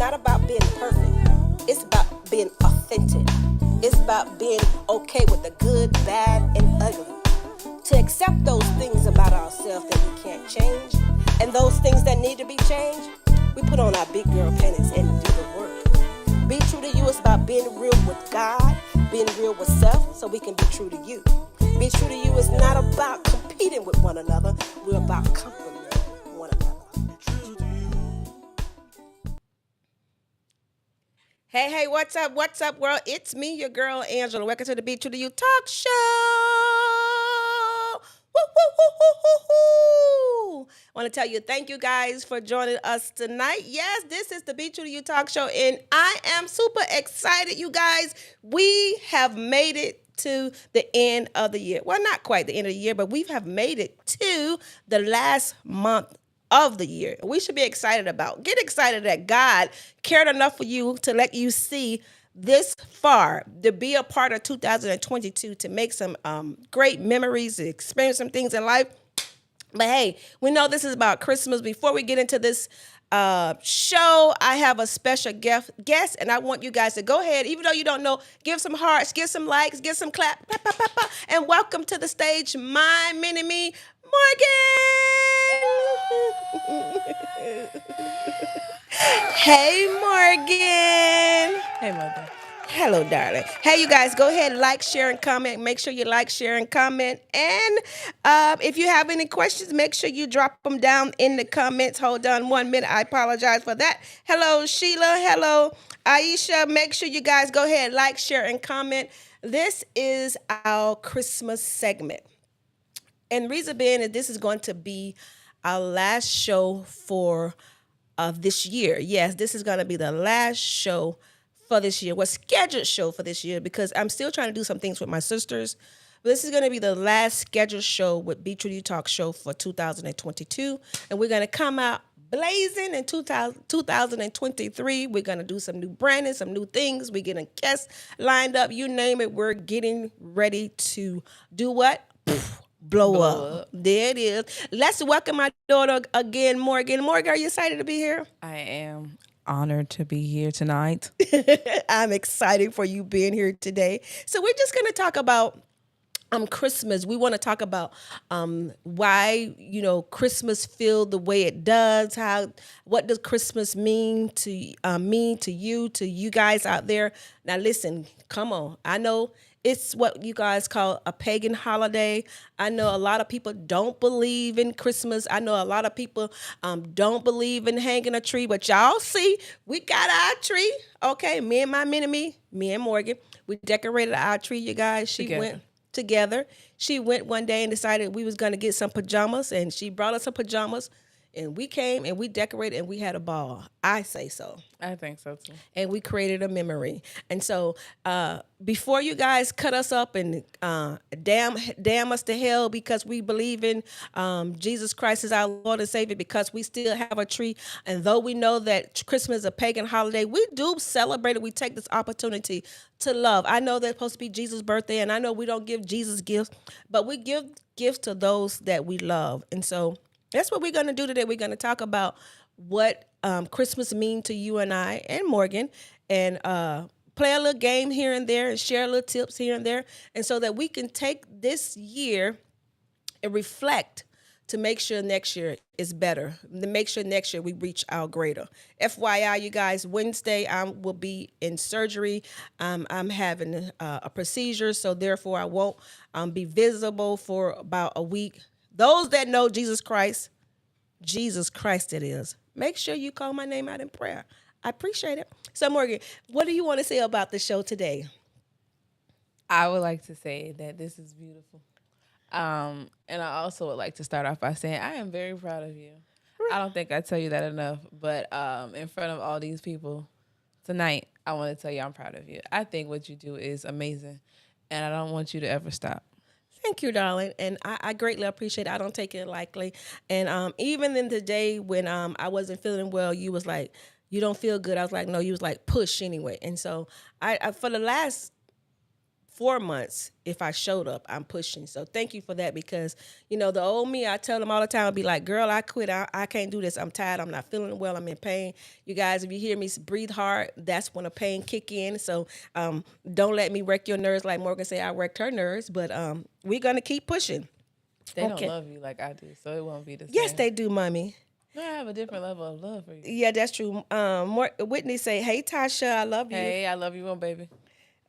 not about being perfect. It's about being authentic. It's about being okay with the good, bad, and ugly. To accept those things about ourselves that we can't change, and those things that need to be changed, we put on our big girl panties and do the work. Be true to you is about being real with God, being real with self, so we can be true to you. Be true to you is not about competing with one another. We're about complimenting one another. Hey, what's up, world? It's me, your girl, Angela. Welcome to the BTrue2U Talk Show. Woo, woo, woo, woo, woo, woo. I want to tell you, thank you guys for joining us tonight. Yes, this is the BTrue2U Talk Show, and I am super excited, you guys. We have made it to the end of the year. Well, not quite the end of the year, but we have made it to the last month of the year. We should be excited about. Get excited that God cared enough for you to let you see this far, to be a part of 2022, to make some great memories, to experience some things in life. But hey, we know this is about Christmas. Before we get into this show, I have a special guest, and I want you guys to go ahead, even though you don't know, give some hearts, give some likes, give some clap, and welcome to the stage, my mini-me, Morgan. Hey, Morgan. Hey, Mother. Hello, darling. Hey, you guys, go ahead, like, share, and comment. Make sure you like, share, and comment. And if you have any questions, make sure you drop them down in the comments. Hold on 1 minute. I apologize for that. Hello, Sheila. Hello, Aisha. Make sure you guys go ahead, like, share, and comment. This is our Christmas segment. And reason being is this is going to be our last show for this year. Yes, this is going to be the last show for this year. Well, scheduled show for this year, because I'm still trying to do some things with my sisters. But this is going to be the last scheduled show with BTrue2U Talk Show for 2022. And we're going to come out blazing in 2023. We're going to do some new branding, some new things. We're getting guests lined up. You name it. We're getting ready to do what? Blow up. There it is. Let's welcome my daughter again, Morgan. Morgan, are you excited to be here? I am honored to be here tonight. I'm excited for you being here today. So we're just going to talk about Christmas. We want to talk about why, Christmas feel the way it does. What does Christmas mean to you guys out there? Now listen, come on. I know it's what you guys call a pagan holiday. I know a lot of people don't believe in Christmas. I know a lot of people don't believe in hanging a tree. But y'all see, we got our tree. Okay, me and my mini-me, me and Morgan, we decorated our tree, you guys. She went together. She went one day and decided we was going to get some pajamas, and she brought us some pajamas. And we came and we decorated and we had a ball. I say so. I think so too. And we created a memory. And so before you guys cut us up and damn us to hell because we believe in Jesus Christ as our Lord and Savior, because we still have a tree, and though we know that Christmas is a pagan holiday, we do celebrate it. We take this opportunity to love. I know that's supposed to be Jesus' birthday, and I know we don't give Jesus gifts, but we give gifts to those that we love. And so that's what we're going to do today. We're going to talk about what Christmas means to you and I and Morgan, and play a little game here and there and share little tips here and there, and so that we can take this year and reflect to make sure next year is better, to make sure next year we reach our greater. FYI, you guys, Wednesday I will be in surgery. I'm having a procedure, so therefore I won't be visible for about a week. Those that know Jesus Christ it is, make sure you call my name out in prayer. I appreciate it. So, Morgan, what do you want to say about the show today? I would like to say that this is beautiful. And I also would like to start off by saying I am very proud of you. I don't think I tell you that enough, but in front of all these people tonight, I want to tell you I'm proud of you. I think what you do is amazing, and I don't want you to ever stop. Thank you, darling. And I greatly appreciate it. I don't take it lightly. And even in the day when I wasn't feeling well, you was like, you don't feel good. I was like, no, you was like, push anyway. And so I for the last 4 months, if I showed up, I'm pushing. So thank you for that because, the old me, I tell them all the time, I'll be like, girl, I quit. I can't do this. I'm tired. I'm not feeling well. I'm in pain. You guys, if you hear me breathe hard, that's when a pain kick in. So don't let me wreck your nerves like Morgan said I wrecked her nerves. But we're going to keep pushing. They don't Okay. love you like I do, so it won't be the Yes, same. they do, mommy. No, I have a different level of love for you. Yeah, that's true. Whitney say, hey, Tasha, I love you. Hey, I love you, one baby.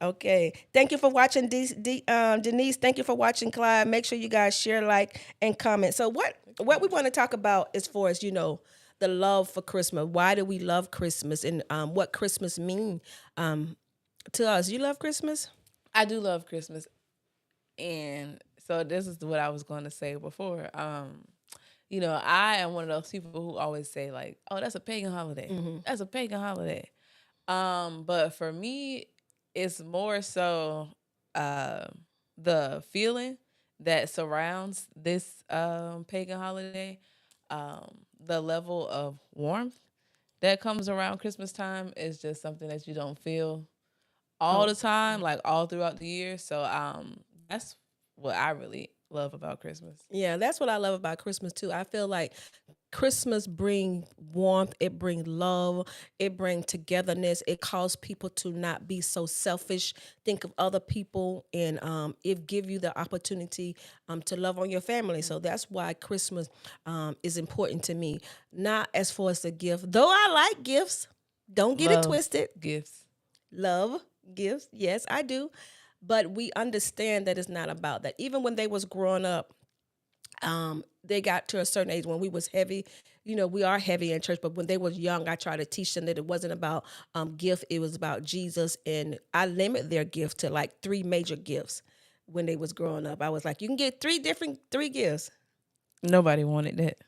Okay. Thank you for watching, Denise. Thank you for watching, Clyde. Make sure you guys share, like, and comment. So what we want to talk about as far as, the love for Christmas. Why do we love Christmas and what Christmas mean to us? You love Christmas? I do love Christmas, and so this is what I was going to say before. I am one of those people who always say like, "Oh, that's a pagan holiday. That's a pagan holiday." But for me, it's more so the feeling that surrounds this pagan holiday, the level of warmth that comes around Christmas time is just something that you don't feel all the time, like all throughout the year. So that's what I really love about Christmas. Yeah, that's what I love about Christmas too. I feel like Christmas bring warmth, it bring love, it bring togetherness. It calls people to not be so selfish, think of other people, and it give you the opportunity to love on your family. So that's why Christmas is important to me. Not as far as the gift, though I like gifts. Don't get it Love twisted. gifts. Love gifts, yes, I do. But we understand that it's not about that. Even when they was growing up, they got to a certain age when we was heavy. We are heavy in church, but when they was young, I tried to teach them that it wasn't about gift, it was about Jesus. And I limit their gift to like three major gifts when they was growing up. I was like, you can get three gifts. Nobody wanted that.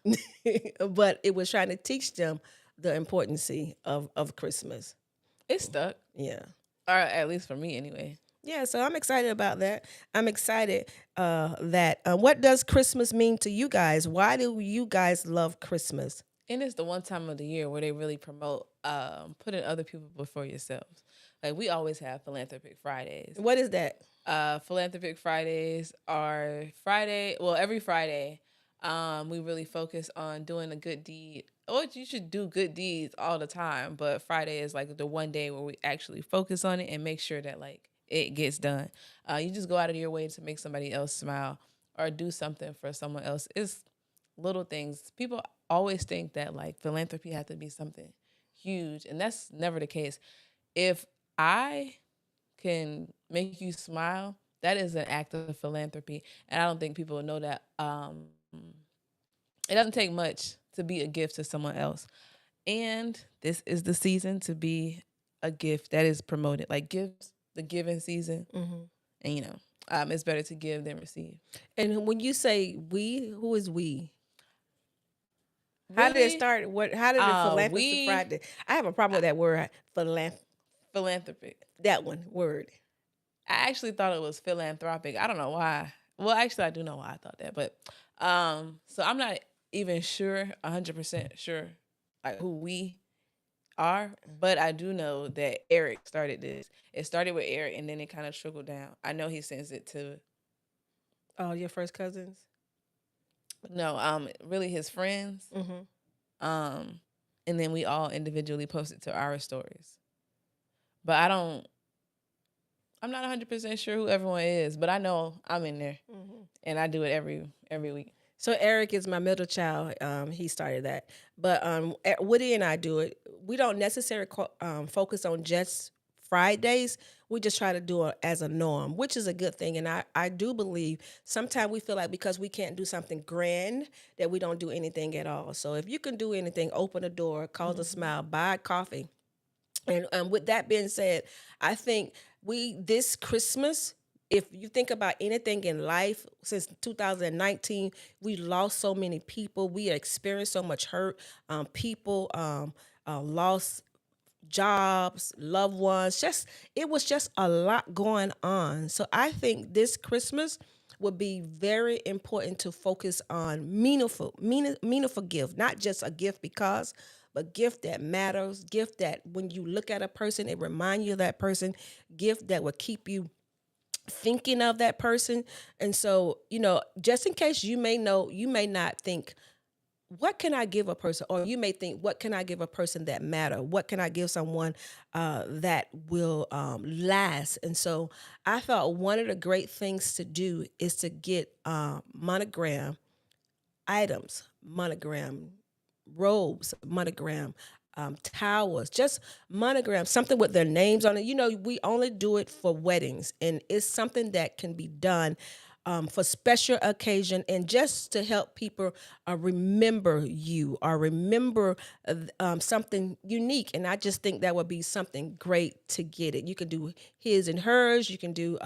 But it was trying to teach them the importance of Christmas. It stuck, Yeah. or at least for me anyway. Yeah, so I'm excited about that. I'm excited that what does Christmas mean to you guys? Why do you guys love Christmas? And it's the one time of the year where they really promote putting other people before yourselves. Like we always have philanthropic Fridays. What is that? Philanthropic Fridays are every Friday, we really focus on doing a good deed. Or you should do good deeds all the time, but Friday is like the one day where we actually focus on it and make sure that like it gets done. You just go out of your way to make somebody else smile or do something for someone else. It's little things. People always think that like philanthropy has to be something huge, and that's never the case. If I can make you smile, that is an act of philanthropy, and I don't think people know that. It doesn't take much to be a gift to someone else, and this is the season to be a gift that is promoted. Like gifts, the giving season, and it's better to give than receive. And when you say we, who is we? How did it Really, start? How did the philanthropy we Friday? I have a problem with that word, philanthropic. that one word. I actually thought it was philanthropic. I don't know why. Well, actually, I do know why I thought that, but so I'm not even sure, 100% sure, like who we are, but I do know that Eric started this. It started with Eric, and then it kind of trickled down. I know he sends it to Oh, your first cousins? really his friends, um, and then we all individually post it to our stories. But I'm not 100% sure who everyone is, but I know I'm in there, and I do it every week. So Eric is my middle child. He started that, but Woody and I do it. We don't necessarily focus on just Fridays. We just try to do it as a norm, which is a good thing. And I do believe sometimes we feel like because we can't do something grand that we don't do anything at all. So if you can do anything, open a door, cause a smile, buy coffee. And with that being said, I think this Christmas, if you think about anything in life since 2019, we lost so many people. We experienced so much hurt. People lost jobs, loved ones. It was just a lot going on. So I think this Christmas would be very important to focus on meaningful gift, not just a gift because, but gift that matters, gift that when you look at a person, it reminds you of that person, gift that will keep you thinking of that person. And so, just in case you may know, you may not think, what can I give a person? Or you may think, what can I give a person that matter? What can I give someone that will last? And so I thought one of the great things to do is to get monogram items, monogram robes, monogram towels, just monogram, something with their names on it. We only do it for weddings, and it's something that can be done for special occasion and just to help people remember you or remember something unique. And I just think that would be something great to get it. You can do his and hers. You can do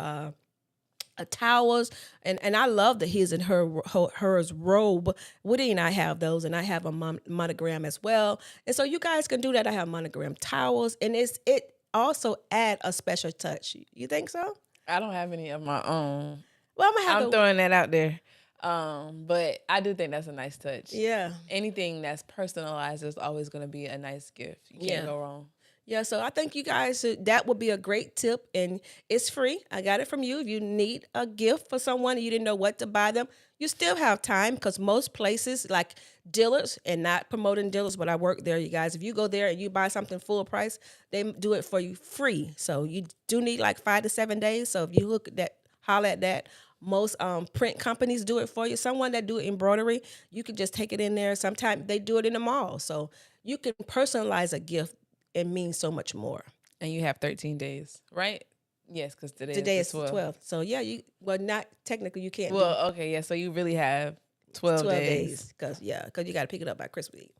towels, and I love the his and hers robe. Woody and I have those, and I have a monogram as well. And so you guys can do that. I have monogram towels, and it also add a special touch. You think so? I don't have any of my own. Well, I'm gonna have I'm throwing that out there. But I do think that's a nice touch. Yeah. Anything that's personalized is always going to be a nice gift. You can't go wrong. Yeah, so I think you guys that would be a great tip, and it's free. I got it from you. If you need a gift for someone and you didn't know what to buy them, you still have time, because most places like dealers, and not promoting dealers, but I work there, you guys. If you go there and you buy something full price, they do it for you free. So you do need like 5 to 7 days. So if you look at that, holler at that. Most print companies do it for you. Someone that do embroidery, you can just take it in there. Sometimes they do it in the mall. So you can personalize a gift. It means so much more. And you have 13 days, right? Yes, because Today is the 12th. So yeah, not technically you can't. Well, okay, yeah. So you really have 12 days. Because you got to pick it up by Christmas Eve.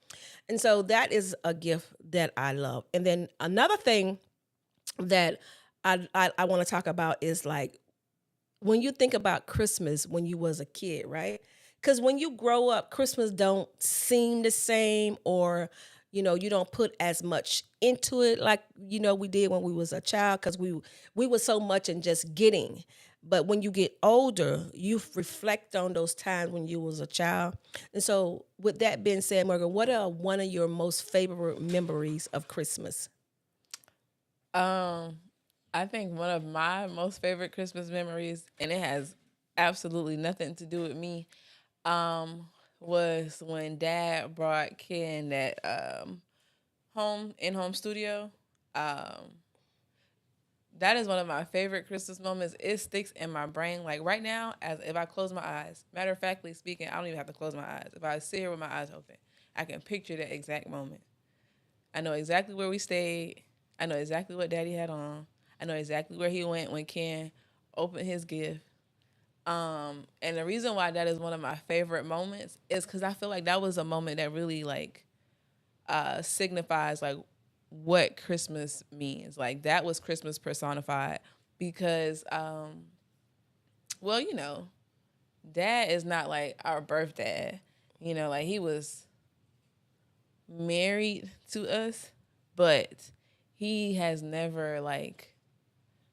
And so that is a gift that I love. And then another thing that I want to talk about is like, when you think about Christmas when you was a kid, right? Because when you grow up, Christmas don't seem the same, or you don't put as much into it like we did when we was a child, because we were so much in just getting. But when you get older, you reflect on those times when you was a child. And so with that being said, Morgan, what are one of your most favorite memories of Christmas? I think one of my most favorite Christmas memories, and it has absolutely nothing to do with me, was when Dad brought Ken that home studio. That is one of my favorite Christmas moments. It sticks in my brain. Like right now, as if I close my eyes. Matter of factly speaking, I don't even have to close my eyes. If I sit here with my eyes open, I can picture that exact moment. I know exactly where we stayed. I know exactly what Daddy had on. I know exactly where he went when Ken opened his gift. And the reason why that is one of my favorite moments is because I feel like that was a moment that really like signifies like what Christmas means. Like that was Christmas personified because, Dad is not like our birth dad. Like he was married to us, but he has never like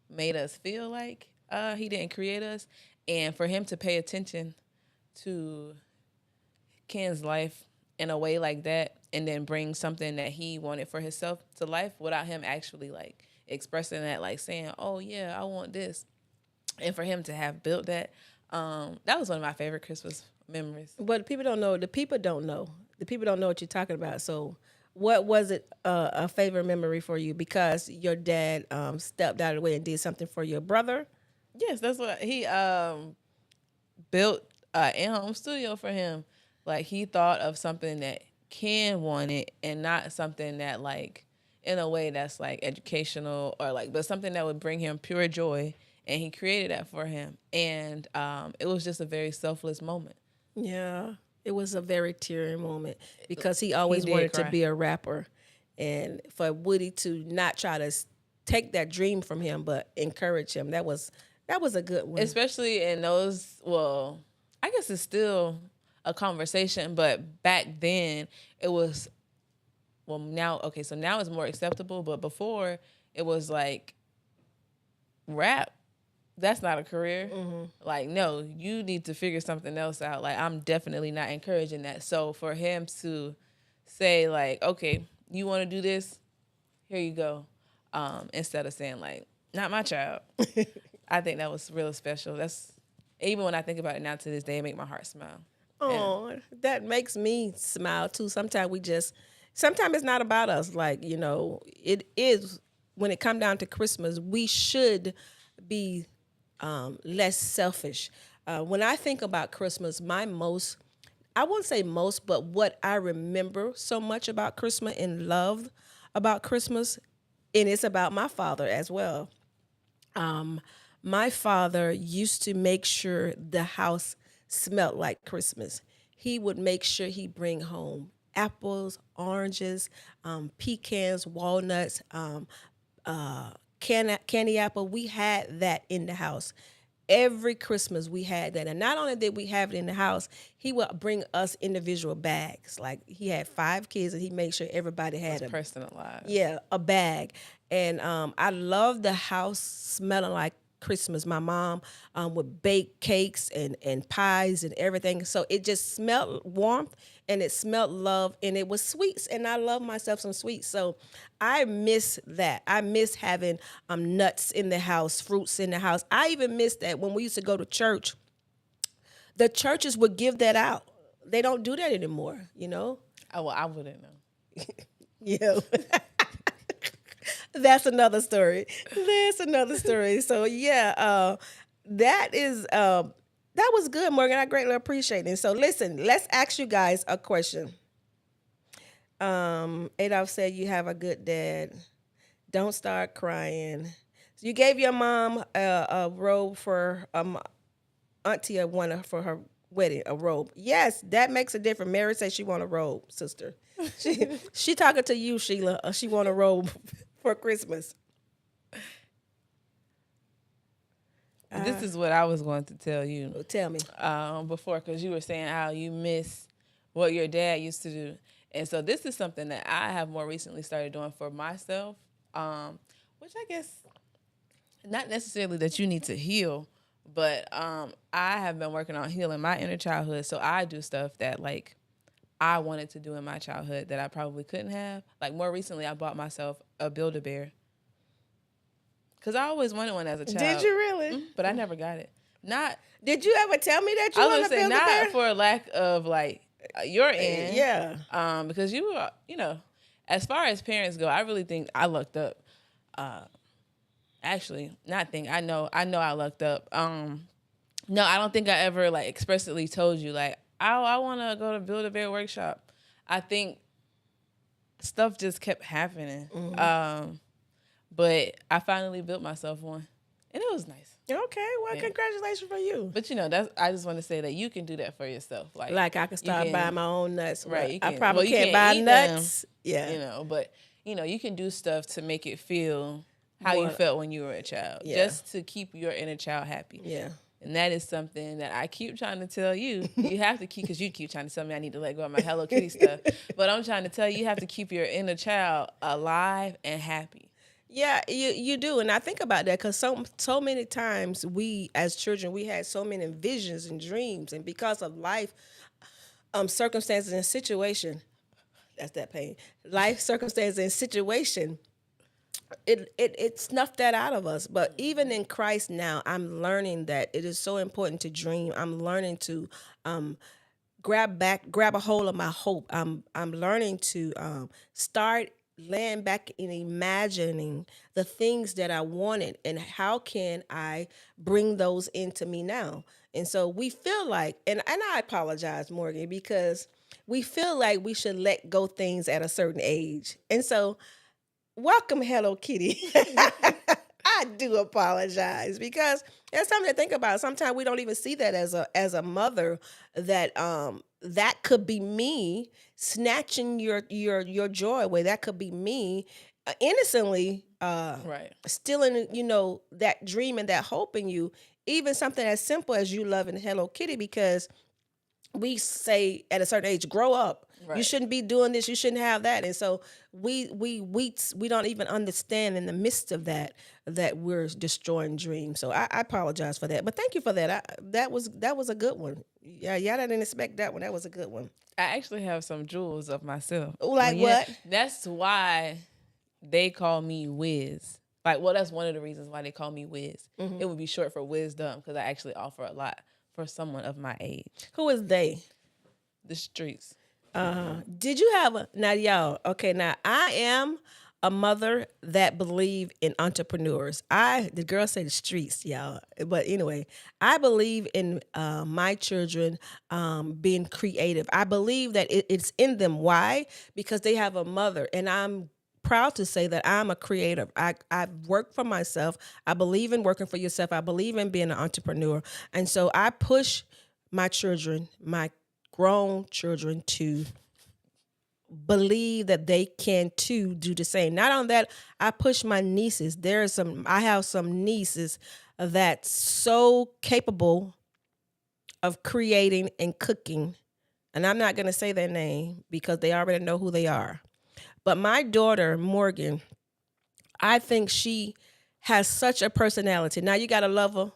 made us feel like he didn't create us. And for him to pay attention to Ken's life in a way like that and then bring something that he wanted for himself to life without him actually like expressing that, like saying, oh yeah, I want this. And for him to have built that, that was one of my favorite Christmas memories. But people don't know. The people don't know. The people don't know what you're talking about. So what was it a favorite memory for you? Because your dad stepped out of the way and did something for your brother? Yes, that's what he built an in-home studio for him. Like he thought of something that Ken wanted and not something that like in a way that's like educational or like, but something that would bring him pure joy. And he created that for him. And it was just a very selfless moment. Yeah, it was a very tearing moment because he always wanted to be a rapper. And for Woody to not try to take that dream from him, but encourage him, that was a good one. Especially in those, well, I guess it's still a conversation, but back then it was, well, now, okay, so now it's more acceptable, but before it was like rap. That's not a career. Mm-hmm. Like, no, you need to figure something else out. Like, I'm definitely not encouraging that. So for him to say, like, okay, you want to do this? Here you go. Instead of saying, like, not my child. I think that was real special. That's even when I think about it now to this day, it make my heart smile. And Oh, that makes me smile too. Sometimes it's not about us. Like, it is when it come down to Christmas, we should be less selfish. When I think about Christmas, I won't say most, but what I remember so much about Christmas and love about Christmas, and it's about my father as well. Um, my father used to make sure the house smelled like Christmas. He would make sure he bring home apples, oranges, pecans, walnuts, candy apple. We had that in the house. Every Christmas we had that. And not only did we have it in the house, he would bring us individual bags. Like he had 5 kids and he made sure everybody had it's personalized. a bag. And I love the house smelling like Christmas. My mom would bake cakes and pies and everything. So it just smelled warmth and it smelled love and it was sweets. And I love myself some sweets. So I miss that. I miss having nuts in the house, fruits in the house. I even miss that when we used to go to church. The churches would give that out. They don't do that anymore. Oh, well, I wouldn't know. Yeah. That's another story. So yeah, that was good, Morgan. I greatly appreciate it. So listen, let's ask you guys a question. Adolph said you have a good dad. Don't start crying. So you gave your mom a robe for auntie one for her wedding, a robe. Yes, that makes a difference. Mary said she want a robe, sister. She talking to you, Sheila. She want a robe for Christmas. This is what I was going to tell you Tell me. before, because you were saying how you miss what your dad used to do. And so this is something that I have more recently started doing for myself, which I guess not necessarily that you need to heal, but I have been working on healing my inner childhood. So I do stuff that like I wanted to do in my childhood that I probably couldn't have. Like more recently, I bought myself a Build-A-Bear. Because I always wanted one as a child. Did you really? But I never got it. Not. Did you ever tell me that you I was want gonna to say build a not bear? for a lack of like your end. Yeah. Because you were, as far as parents go, I really think I lucked up. Actually, not think I know I lucked up. No, I don't think I ever like expressly told you like I want to go to Build-A-Bear workshop. I think stuff just kept happening. But I finally built myself one, and it was nice. Okay, well, congratulations for you. But that's I just want to say that you can do that for yourself. Like I can start buying my own nuts. Right. I probably can't buy nuts. Them, yeah. But you can do stuff to make it feel how you felt when you were a child. Yeah. Just to keep your inner child happy. Yeah. And that is something that I keep trying to tell you. You have to keep, because you keep trying to tell me I need to let go of my Hello Kitty stuff. But I'm trying to tell you, you have to keep your inner child alive and happy. Yeah, you do. And I think about that because so many times we as children, we had so many visions and dreams. And because of life, circumstances and situation, that's that pain. Life circumstances and situation, it snuffed that out of us. But even in Christ now, I'm learning that it is so important to dream. I'm learning to grab a hold of my hope. I'm learning to start laying back and imagining the things that I wanted and how can I bring those into me now. And so we feel like, and I apologize, Morgan, because we feel like we should let go things at a certain age. And so welcome, Hello Kitty. I do apologize because there's something to think about. Sometimes we don't even see that as a mother that that could be me snatching your joy away. That could be me innocently stealing, that dream and that hope in you. Even something as simple as you loving Hello Kitty, because we say at a certain age, grow up. Right. You shouldn't be doing this. You shouldn't have that. And so we don't even understand in the midst of that we're destroying dreams. So I apologize for that. But thank you for that. That was a good one. Yeah, y'all didn't expect that one. That was a good one. I actually have some jewels of myself. Like what? That's why they call me Wiz. Like, well, that's one of the reasons why they call me Wiz. It would be short for wisdom because I actually offer a lot for someone of my age. Who is they? The streets. Did you have a now, y'all? Okay, now I am a mother that believe in entrepreneurs. The girl say the streets, y'all. But anyway, I believe in my children being creative. I believe that it's in them. Why? Because they have a mother, and I'm proud to say that I'm a creative. I work for myself. I believe in working for yourself. I believe in being an entrepreneur, and so I push my children, my grown children, to believe that they can too do the same. Not on that, I push my nieces. I have some nieces that's so capable of creating and cooking. And I'm not going to say their name because they already know who they are. But my daughter, Morgan, I think she has such a personality. Now you got to love her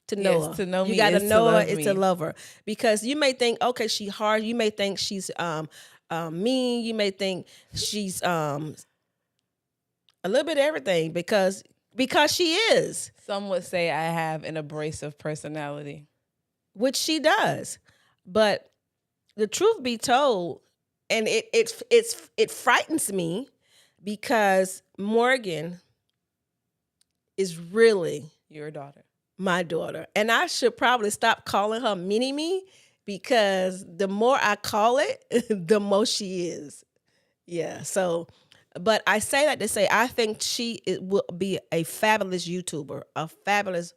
to know Yes, her. to know You me got to is to know her love is me. to love her. Because you may think, okay, she's hard. You may think she's mean. You may think she's a little bit of everything because she is, Some would say I have an abrasive personality. which she does. But the truth be told, and it frightens me because Morgan is really Your daughter. my daughter. And I should probably stop calling her mini me because the more I call it, the more she is. Yeah. So, but I say that to say I think it will be a fabulous YouTuber, a fabulous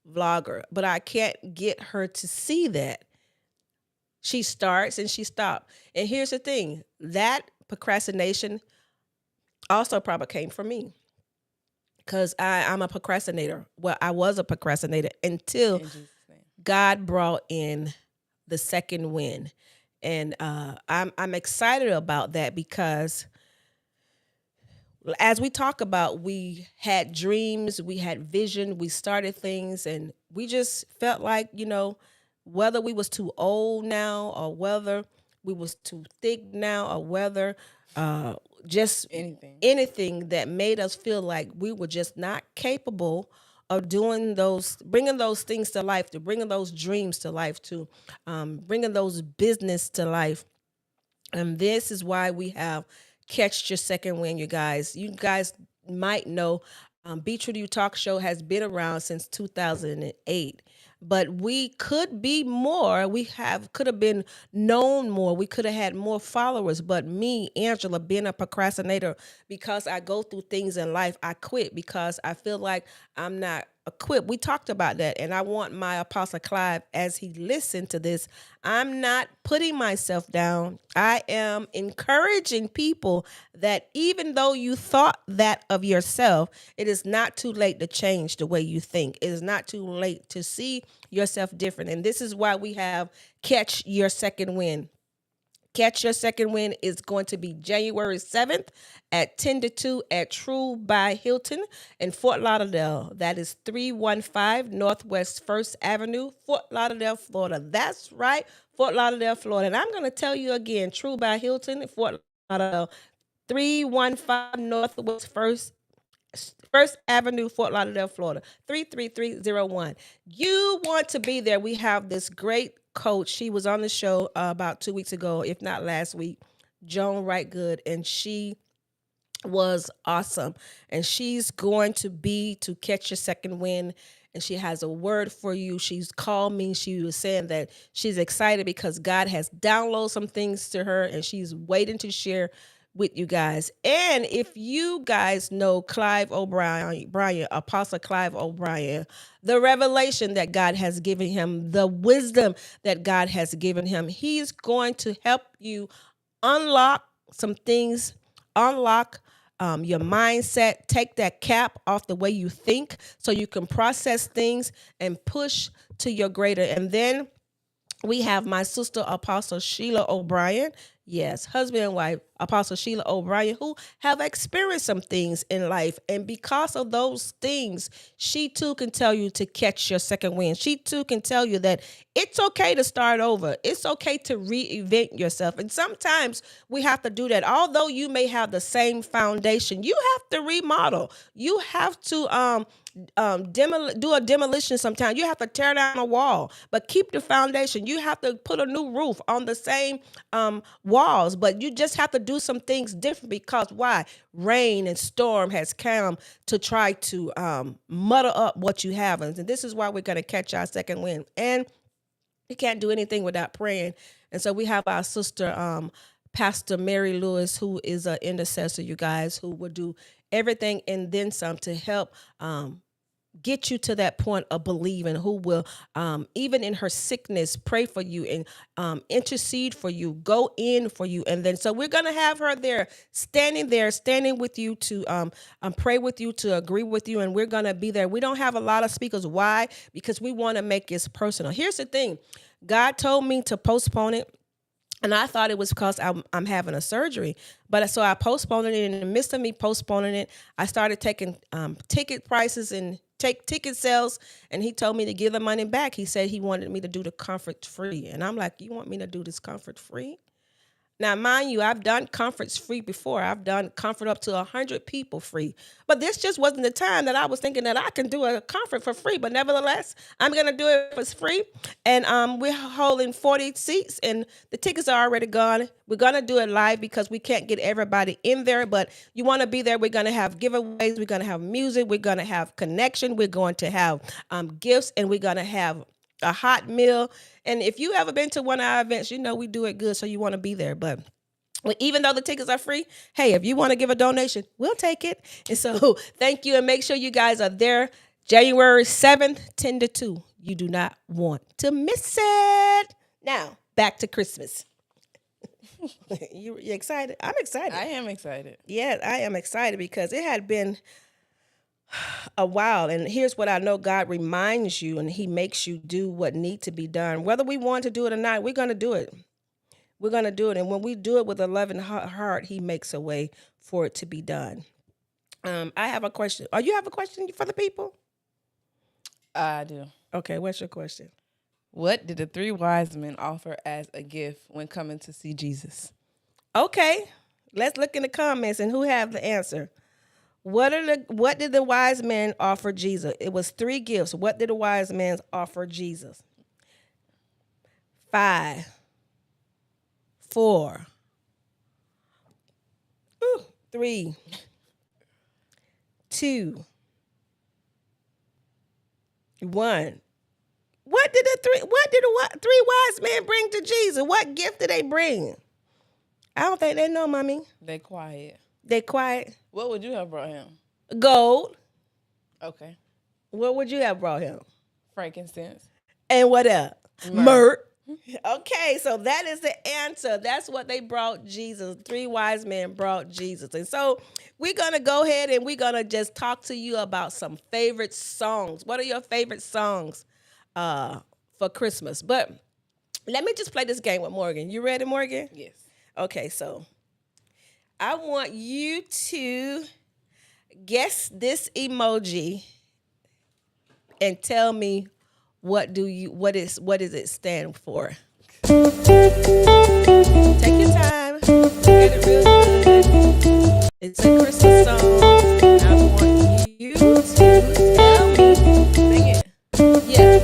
vlogger, but I can't get her to see that. She starts and she stops. And here's the thing, that procrastination also probably came from me because I'm a procrastinator. Well, I was a procrastinator until In Jesus' name. God brought in the second wind. And I'm excited about that because as we talk about, we had dreams, we had vision, we started things, and we just felt like, whether we was too old now or whether we was too thick now or whether just anything that made us feel like we were just not capable of bringing those things to life, to bringing those dreams to life, to bringing those business to life. And this is why we have Catch Your Second Wind, you guys. You guys might know BTrue2U Talk Show has been around since 2008. But we could be more. Could have been known more. We could have had more followers. But me, Angela, being a procrastinator, because I go through things in life, I quit because I feel like I'm not equipped. We talked about that. And I want my Apostle Clive, as he listened to this, I'm not putting myself down. I am encouraging people that even though you thought that of yourself, it is not too late to change the way you think. It is not too late to see yourself different. And this is why we have Catch Your Second Wind. Catch Your Second Wind is going to be January 7th at 10 to 2 at True by Hilton in Fort Lauderdale. That is 315 Northwest 1st Avenue, Fort Lauderdale, Florida. That's right, Fort Lauderdale, Florida. And I'm going to tell you again, True by Hilton in Fort Lauderdale, 315 Northwest 1st Avenue, Fort Lauderdale, Florida, 33301. You want to be there. We have this great coach. She was on the show about 2 weeks ago, if not last week, Joan Wright Good, and she was awesome. And she's going to Catch Your Second Wind, and she has a word for you. She's called me. She was saying that she's excited because God has downloaded some things to her, and she's waiting to share with you guys. And if you guys know Clive O'Brien, Apostle Clive O'Brien, the revelation that God has given him, the wisdom that God has given him, he's going to help you unlock some things, unlock your mindset, take that cap off the way you think so you can process things and push to your greater. And then we have my sister, Apostle Sheila O'Brien. Yes, husband and wife, Apostle Sheila O'Brien, who have experienced some things in life. And because of those things, she too can tell you to catch your second wind. She too can tell you that it's okay to start over. It's okay to reinvent yourself. And sometimes we have to do that. Although you may have the same foundation, you have to remodel. You have to do a demolition sometime. You have to tear down a wall, but keep the foundation. You have to put a new roof on the same walls, but you just have to do some things different because why? Rain and storm has come to try to muddle up what you have. And this is why we're going to catch our second wind. And you can't do anything without praying. And so we have our sister, Pastor Mary Lewis, who is an intercessor, you guys, who will do everything and then some to help get you to that point of believing, who will, even in her sickness, pray for you and intercede for you, go in for you. And then, so we're going to have her there, standing with you to pray with you, to agree with you. And we're going to be there. We don't have a lot of speakers. Why? Because we want to make it personal. Here's the thing. God told me to postpone it. And I thought it was because I'm having a surgery. But so I postponed it. And in the midst of me postponing it, I started taking ticket prices and take ticket sales. And he told me to give the money back. He said he wanted me to do the comfort free. And I'm like, you want me to do this comfort free? Now, mind you, I've done conference free before. I've done comfort up to 100 people free. But this just wasn't the time that I was thinking that I can do a comfort for free. But nevertheless, I'm going to do it for free. And we're holding 40 seats, and the tickets are already gone. We're going to do it live because we can't get everybody in there. But you want to be there. We're going to have giveaways. We're going to have music. We're going to have connection. We're going to have gifts, and we're going to have a hot meal. And if you ever been to one of our events, you know we do it good, so you want to be there. But even though the tickets are free, hey, if you want to give a donation, we'll take it. And so thank you, and make sure you guys are there January 7th, 10 to 2. You do not want to miss it. Now, back to Christmas. You excited? I'm excited. I am excited. Yeah, I am excited because it had been a while. And here's what I know: God reminds you and he makes you do what needs to be done. Whether we want to do it or not, we're going to do it. We're going to do it. And when we do it with a loving heart, he makes a way for it to be done. I have a question. Oh, you have a question for the people? I do. Okay, what's your question? What did the three wise men offer as a gift when coming to see Jesus? Okay, let's look in the comments and who have the answer. What did the wise men offer Jesus? It was 3 gifts. What did the wise men offer Jesus? 5, 4, 3, 2, 1. What did the 3 wise men bring to Jesus? What gift did they bring? I don't think they know, mommy. They quiet. They quiet. What would you have brought him? Gold. Okay. What would you have brought him? Frankincense. And what else? Myrrh. Okay, so that is the answer. That's what they brought Jesus. 3 wise men brought Jesus. And so we're going to go ahead and we're going to just talk to you about some favorite songs. What are your favorite songs for Christmas? But let me just play this game with Morgan. You ready, Morgan? Yes. Okay, so I want you to guess this emoji and tell me what does it stand for? Take your time. Get it real good. It's a Christmas song. I want you to tell me. Sing it. Yeah.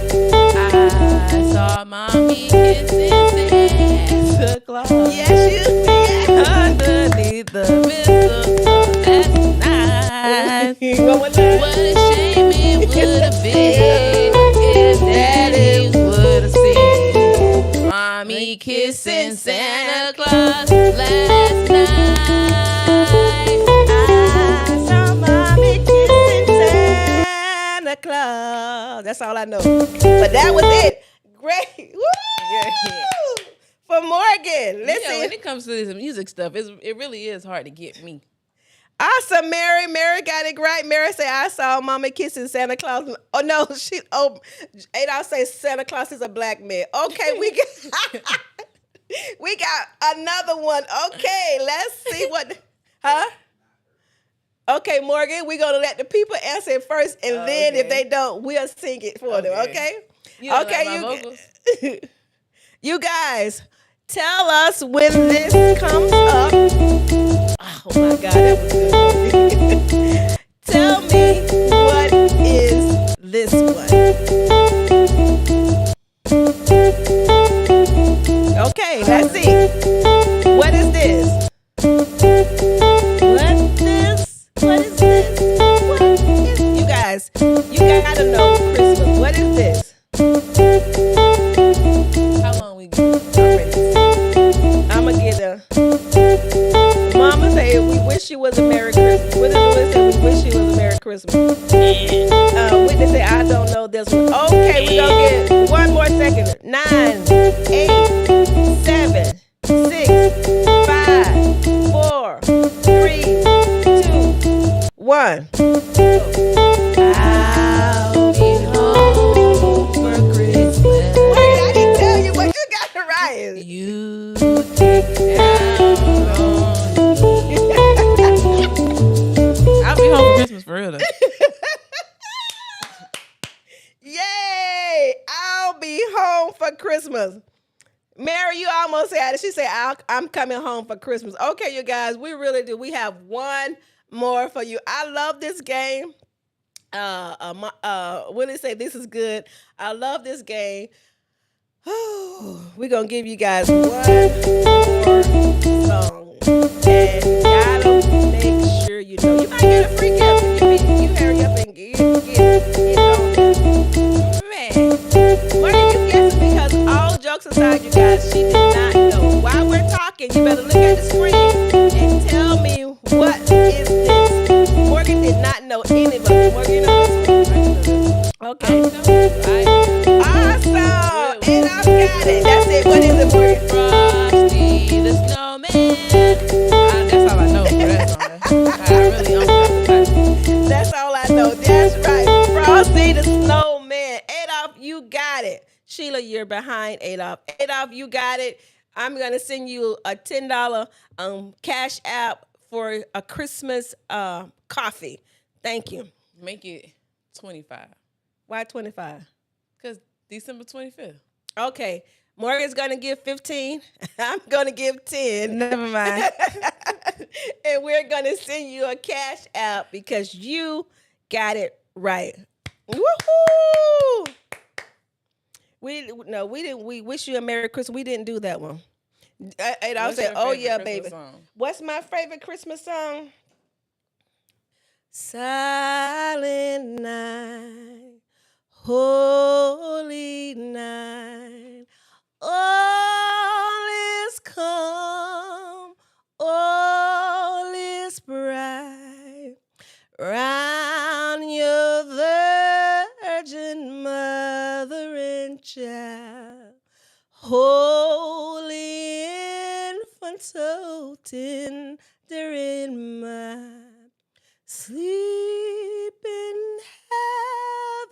I saw mommy kissing Santa Claus. Yes, you did. Underneath the mistletoe last night. One more time. What a shame it would have been if Daddy would have seen mommy kissing Santa Claus last night. I saw mommy kissing Santa Claus. That's all I know. But that was it. Great. Woo! Yeah. For Morgan. Listen. Yeah, when it comes to this music stuff, it really is hard to get me. Awesome, Mary. Mary got it right. Mary said, I saw mama kissing Santa Claus. Oh, no. Adolph say Santa Claus is a black man. Okay, we get We got another one. Okay, let's see what. Huh? Okay, Morgan, we're gonna let the people answer it first, and then if they Okay. don't, we'll sing it for them. Okay. Okay? You don't like my Okay, vocals? you guys, tell us when this comes up. Oh my God, that was good. Tell me what is this one? Okay, let's see. What is this? What this? What is this? What is you guys? You gotta know Christmas. What is this? How long we go? I'm ready to sing. I'ma get a Mama say we wish you was a Merry Christmas. Whitney Lewis said we wish you was a Merry Christmas. Whitney said I don't know this one. Okay, we gonna get one more second. 9, 8, 7, 6, 5, 4, 3, 2, 1. I'll be home for Christmas. Wait, I didn't tell you, but you got it right. You can count on me. I'll be home for Christmas for real though. Yay! I'll be home for Christmas. Mary, you almost had it. She said, I'm coming home for Christmas. Okay, you guys, we really do. We have one more for you. I love this game. Willie say this is good. I love this game. We're going to give you guys one more song. And you gotta make sure you know. You might get a free gift if you hurry up and get it on there. Man, what are you guessing? Because all jokes aside, you guys, she did not know. While we're talking, you better look at the screen and tell me what is this. Morgan did not know any of it. Morgan, you know this one? Okay. Awesome. And I've got it. That's it. What is it, Morgan? Frosty the Snowman. That's all I know for that song. I really don't know the title. That's all I know. That's right. Frosty the Snowman. Adolph, you got it. Sheila, you're behind Adolph. Adolph, you got it. I'm going to send you a $10 cash app for a Christmas coffee. Thank you. Make it 25. Why 25? Because December 25th. Okay. Morgan's going to give 15. I'm going to give 10. Never mind. And we're going to send you a cash app because you got it right. Woohoo! We didn't. We wish you a Merry Christmas. We didn't do that one. And I What's said, your "Oh favorite yeah, Christmas baby." song? What's my favorite Christmas song? Silent night, holy night, all is calm, all is bright. Round your virgin mother and child, holy infant, so tender in my sleep in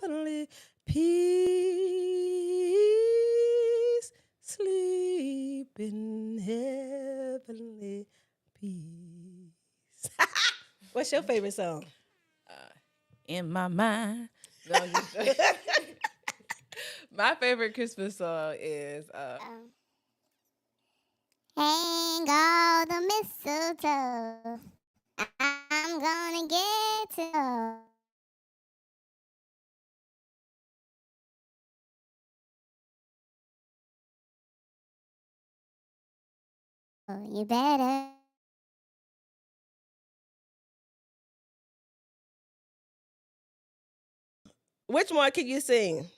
heavenly peace, sleep in heavenly peace. What's your favorite song? In my mind. No, I'm just joking. My favorite Christmas song is Hang all the mistletoe. I'm gonna get to know you better. Which one can you sing?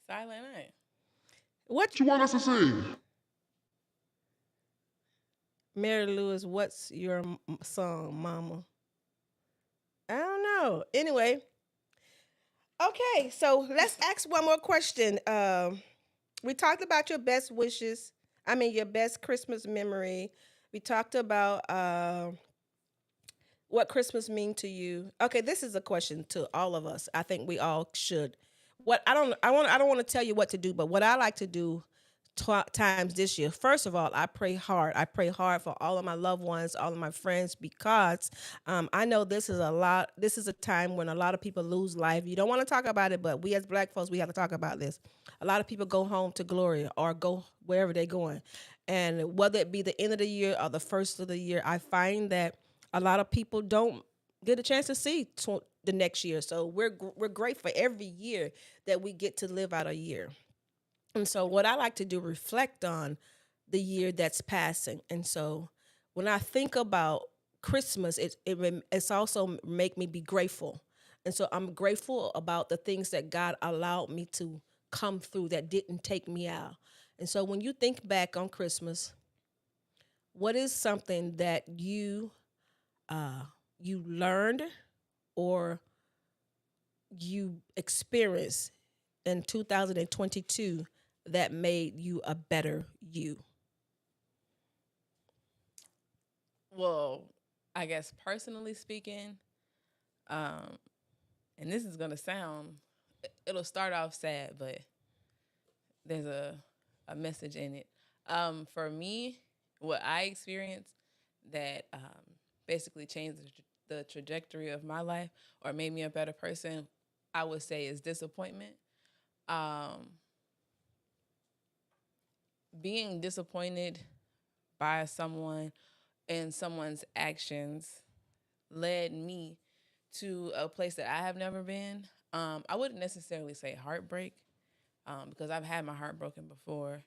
Silent Night. What You want us to sing? Mary Lewis, what's your song, Mama? I don't know. Anyway, okay, so let's ask one more question. We talked about your best wishes. I mean, your best Christmas memory. We talked about what Christmas mean to you. Okay, this is a question to all of us. I think we all should. what I don't want to tell you what to do, but what I like to do times this year. First of all, I pray hard. I pray hard for all of my loved ones, all of my friends, because I know this is a lot. This is a time when a lot of people lose life. You don't want to talk about it, but we as Black folks, we have to talk about this. A lot of people go home to glory or go wherever they're going, and whether it be the end of the year or the first of the year, I find that a lot of people don't get a chance to see the next year. So we're grateful every year that we get to live out a year. And so what I like to do reflect on the year that's passing. And so when I think about Christmas, it's also make me be grateful. And so I'm grateful about the things that God allowed me to come through that didn't take me out. And so when you think back on Christmas, what is something that you learned or you experienced in 2022 that made you a better you? Well, I guess personally speaking, um, and this is gonna sound, it'll start off sad, but there's a message in it. For me, what I experienced that basically changed the trajectory of my life or made me a better person, I would say is disappointment. Um, Being disappointed by someone and someone's actions led me to a place that I have never been. I wouldn't necessarily say heartbreak because I've had my heart broken before.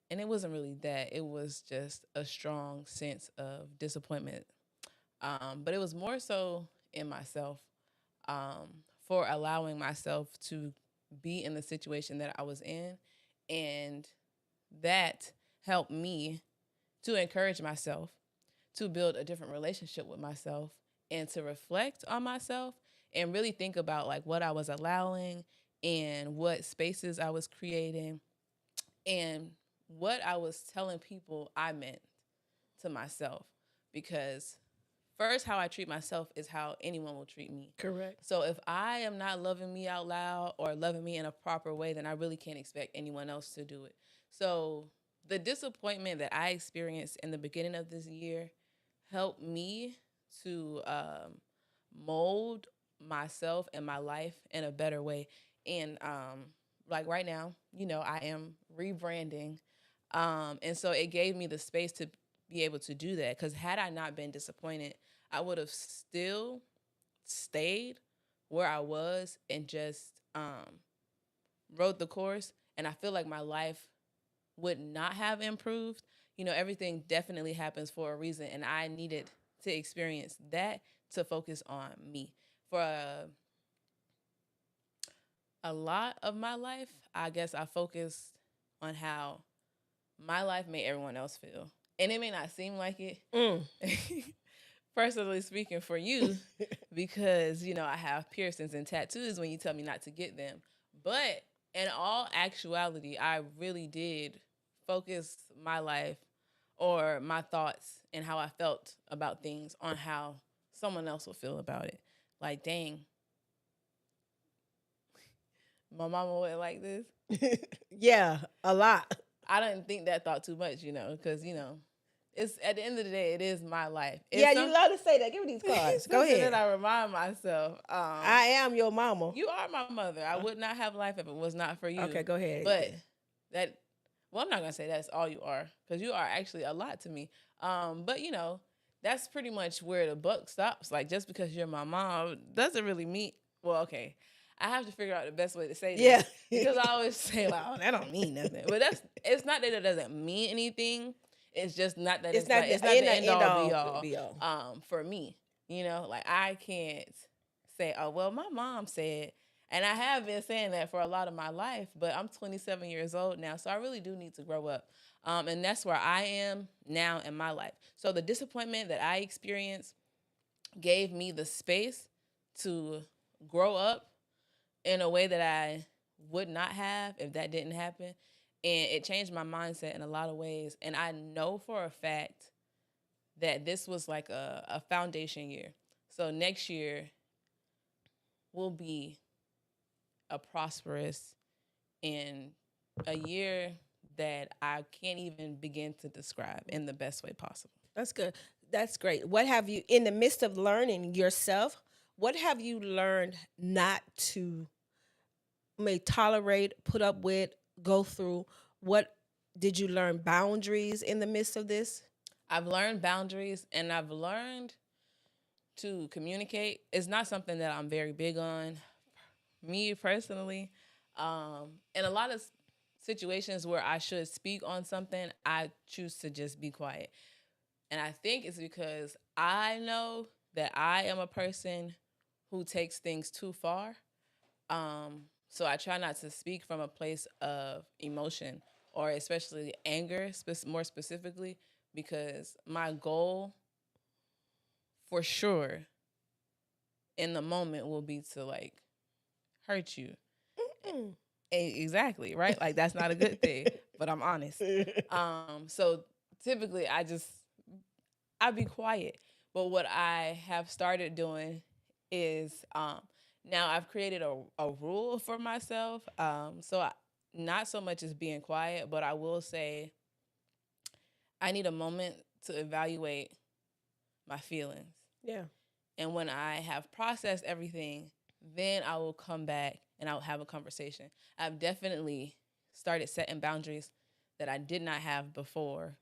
And it wasn't really that. It was just a strong sense of disappointment. But it was more so in myself for allowing myself to be in the situation that I was in. And that helped me to encourage myself to build a different relationship with myself and to reflect on myself and really think about like what I was allowing and what spaces I was creating and what I was telling people I meant to myself. Because first, how I treat myself is how anyone will treat me. Correct. So if I am not loving me out loud or loving me in a proper way, then I really can't expect anyone else to do it. So the disappointment that I experienced in the beginning of this year helped me to mold myself and my life in a better way. And like right now, I am rebranding. And so it gave me the space to be able to do that. Because had I not been disappointed, I would have still stayed where I was and just rode the course. And I feel like my life would not have improved. Everything definitely happens for a reason. And I needed to experience that to focus on me. For a lot of my life, I guess I focused on how my life made everyone else feel. And it may not seem like it, personally speaking, for you, because, I have piercings and tattoos when you tell me not to get them. But in all actuality, I really did focus my life or my thoughts and how I felt about things on how someone else will feel about it. Like, dang, my mama wouldn't like this. Yeah, a lot. I didn't think that thought too much, because, it's at the end of the day, it is my life. Yeah, you love to say that. Give me these cards. Go ahead. That I remind myself. I am your mama. You are my mother. I would not have life if it was not for you. Okay, go ahead. But I'm not gonna say that's all you are, because you are actually a lot to me. But that's pretty much where the buck stops. Like, just because you're my mom doesn't really mean. Well, okay. I have to figure out the best way to say this. Yeah. Because I always say, well, that don't mean nothing. But it's not that it doesn't mean anything. It's just not that it's not the end all be all. For me, like I can't say, oh, well, my mom said, and I have been saying that for a lot of my life, but I'm 27 years old now, so I really do need to grow up. And that's where I am now in my life. So the disappointment that I experienced gave me the space to grow up in a way that I would not have if that didn't happen. And it changed my mindset in a lot of ways. And I know for a fact that this was like a foundation year. So next year will be a prosperous and a year that I can't even begin to describe in the best way possible. That's good. That's great. What have you, in the midst of learning yourself, what have you learned not to may tolerate, put up with, go through? What did you learn boundaries in the midst of this? I've learned boundaries and I've learned to communicate. It's not something that I'm very big on, me personally. In a lot of situations where I should speak on something, I choose to just be quiet. And I think it's because I know that I am a person who takes things too far. So I try not to speak from a place of emotion or especially anger, more specifically, because my goal for sure in the moment will be to like hurt you. Exactly, right? Like that's not a good thing, but I'm honest. So typically I be quiet. But what I have started doing is now I've created a rule for myself. Not so much as being quiet, but I will say I need a moment to evaluate my feelings. Yeah. And when I have processed everything, then I will come back and I'll have a conversation. I've definitely started setting boundaries that I did not have before.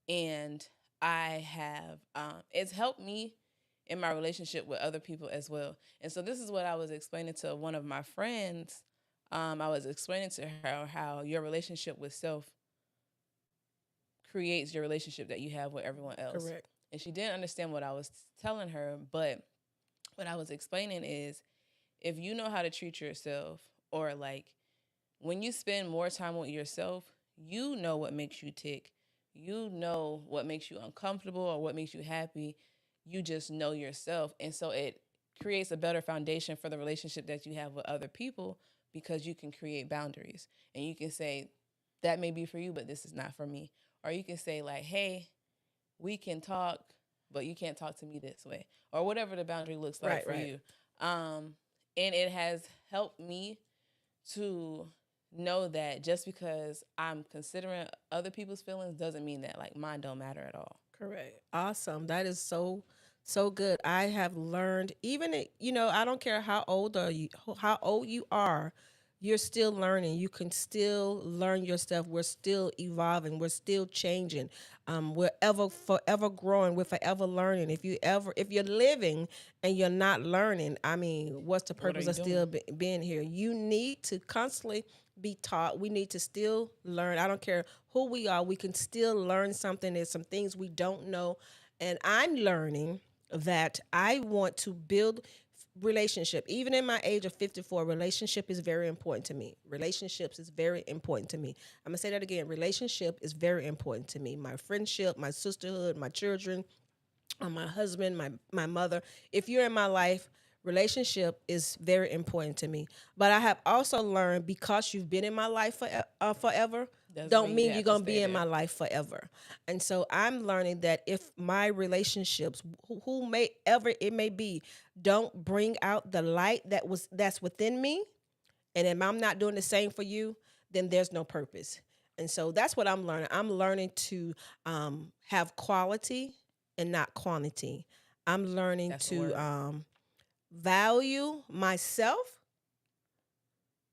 And I have, it's helped me in my relationship with other people as well. And so this is what I was explaining to one of my friends. I was explaining to her how your relationship with self creates your relationship that you have with everyone else. Correct. And she didn't understand what I was telling her, but what I was explaining is if you know how to treat yourself, or like when you spend more time with yourself, you know what makes you tick. You know what makes you uncomfortable or what makes you happy. You just know yourself. And so it creates a better foundation for the relationship that you have with other people because you can create boundaries. And you can say, that may be for you, but this is not for me. Or you can say, like, hey, we can talk, but you can't talk to me this way, or whatever the boundary looks like for you. And it has helped me to know that just because I'm considering other people's feelings doesn't mean that like mine don't matter at all. Correct. Awesome. That is so good. I have learned even I don't care how old you are, you're still learning. You can still learn your stuff. We're still evolving. We're still changing. We're ever forever growing. We're forever learning. If you're living and you're not learning, I mean, what's the What are purpose you of still doing? being here? You need to constantly be taught. We need to still learn. I don't care who we are. We can still learn something. There's some things we don't know, and I'm learning that I want to build relationship. Even in my age of 54, relationship is very important to me. Relationships is very important to me. I'm gonna say that again. Relationship is very important to me. My friendship, my sisterhood, my children, my husband, my mother. If you're in my life, relationship is very important to me. But I have also learned, because you've been in my life forever, Doesn't don't mean you mean you're have to gonna stay be in there. my life forever. And so I'm learning that if my relationships, who may ever it may be, don't bring out the light that's within me, and if I'm not doing the same for you, then there's no purpose. And so that's what I'm learning. I'm learning to have quality and not quantity. I'm learning That's the to word. value myself,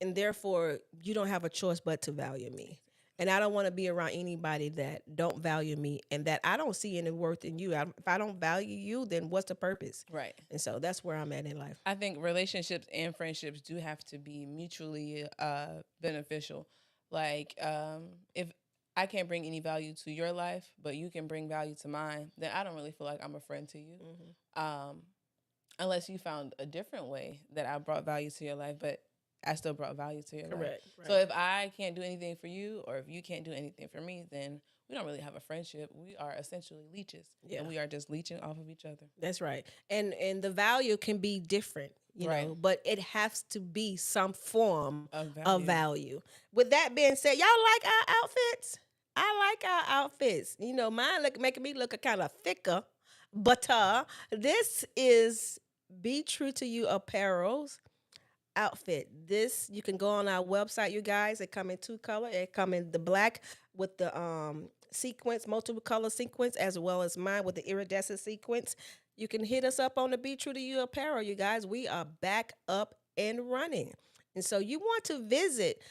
and therefore you don't have a choice but to value me. And I don't want to be around anybody that don't value me and that I don't see any worth in you. If I don't value you, then what's the purpose? Right. And so that's where I'm at in life. I think relationships and friendships do have to be mutually beneficial. Like, if I can't bring any value to your life, but you can bring value to mine, then I don't really feel like I'm a friend to you. Um, Unless you found a different way that I brought value to your life, but I still brought value to your life. Correct. So if I can't do anything for you, or if you can't do anything for me, then we don't really have a friendship. We are essentially leeches, Yeah. and we are just leeching off of each other. That's right. And the value can be different, Right. but it has to be some form Of of value. value. With that being said, y'all like our outfits? I like our outfits. Mine making me look a kind of thicker. But this is Be True to You apparels. outfit. This you can go on our website, you guys. It come in two color. It come in the black with the sequence, multiple color sequence, as well as mine with the iridescent sequence. You can hit us up on the Be True to You apparel, you guys. We are back up and running. And so you want to visit